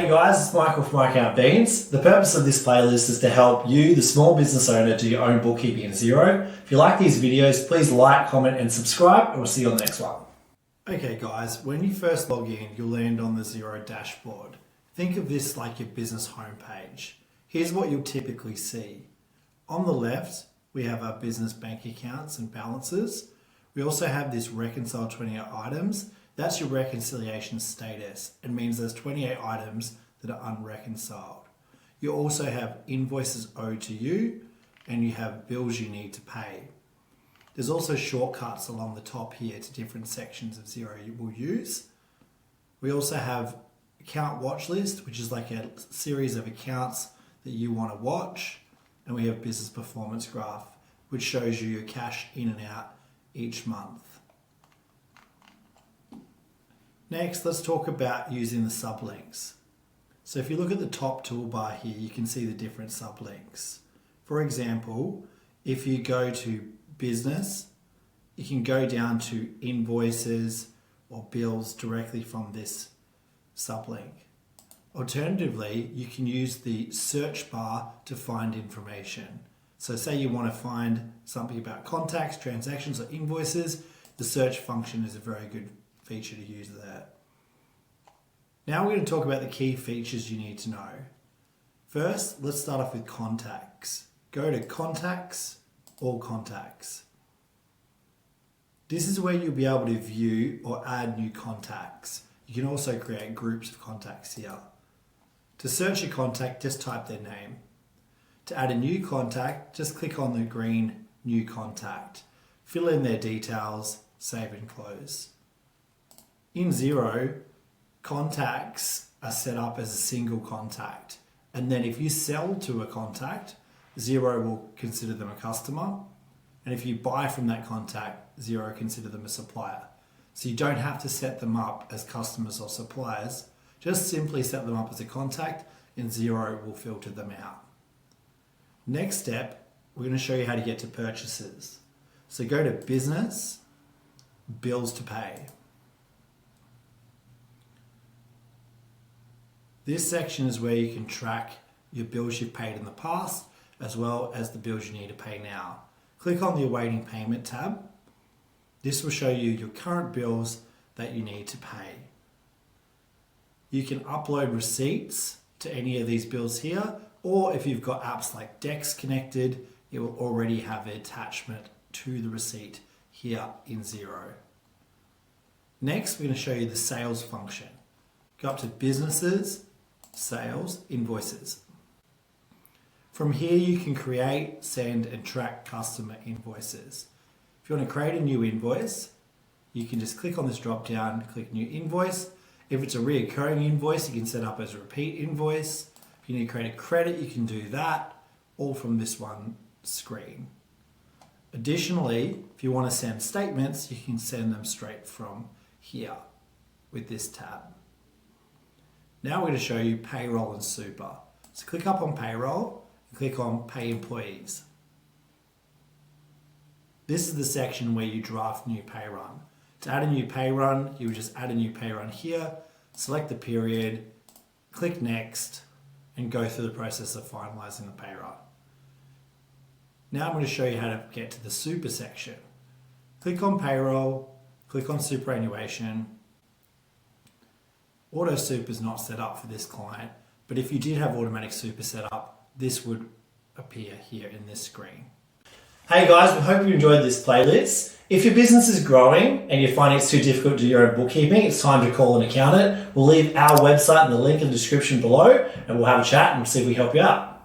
Hey guys, it's Michael from My Account Beans. The purpose of this playlist is to help you, the small business owner, do your own bookkeeping in Xero. If you like these videos, please like, comment and subscribe, and we'll see you on the next one. Okay guys, when you first log in, you'll land on the Xero Dashboard. Think of this like your business homepage. Here's what you'll typically see. On the left, we have our business bank accounts and balances. We also have this reconcile 28 items. That's your reconciliation status. It means there's 28 items that are unreconciled. You also have invoices owed to you, and you have bills you need to pay. There's also shortcuts along the top here to different sections of Xero you will use. We also have account watch list, which is like a series of accounts that you want to watch. And we have business performance graph, which shows you your cash in and out each month. Next, let's talk about using the sublinks. So if you look at the top toolbar here, you can see the different sublinks. For example, if you go to business, you can go down to invoices or bills directly from this sublink. Alternatively, you can use the search bar to find information. So say you want to find something about contacts, transactions, or invoices, the search function is a very good feature to use there. Now we're going to talk about the key features you need to know. First, let's start off with contacts. Go to contacts, all contacts. This is where you'll be able to view or add new contacts. You can also create groups of contacts here. To search a contact, just type their name. To add a new contact, just click on the green new contact. Fill in their details, save and close. In Xero, contacts are set up as a single contact. And then if you sell to a contact, Xero will consider them a customer. And if you buy from that contact, Xero consider them a supplier. So you don't have to set them up as customers or suppliers. Just simply set them up as a contact and Xero will filter them out. Next step, we're going to show you how to get to purchases. So go to business, bills to pay. This section is where you can track your bills you've paid in the past, as well as the bills you need to pay now. Click on the awaiting payment tab. This will show you your current bills that you need to pay. You can upload receipts to any of these bills here, or if you've got apps like Dex connected, it will already have an attachment to the receipt here in Xero. Next, we're going to show you the sales function. Go up to businesses, sales, invoices. From here, you can create, send, and track customer invoices. If you want to create a new invoice, you can just click on this drop down, click new invoice. If it's a reoccurring invoice, you can set up as a repeat invoice. If you need to create a credit, you can do that, all from this one screen. Additionally, if you want to send statements, you can send them straight from here with this tab. Now we're going to show you payroll and super. So click up on payroll and click on pay employees. This is the section where you draft new pay run. To add a new pay run, you would just add a new pay run here, select the period, click next, and go through the process of finalizing the pay run. Now I'm going to show you how to get to the super section. Click on payroll, click on superannuation. Auto super is not set up for this client, but if you did have automatic super set up, this would appear here in this screen. Hey guys, we hope you enjoyed this playlist. If your business is growing and you're finding it's too difficult to do your own bookkeeping, it's time to call an accountant. We'll leave our website and the link in the description below and we'll have a chat and see if we can help you out.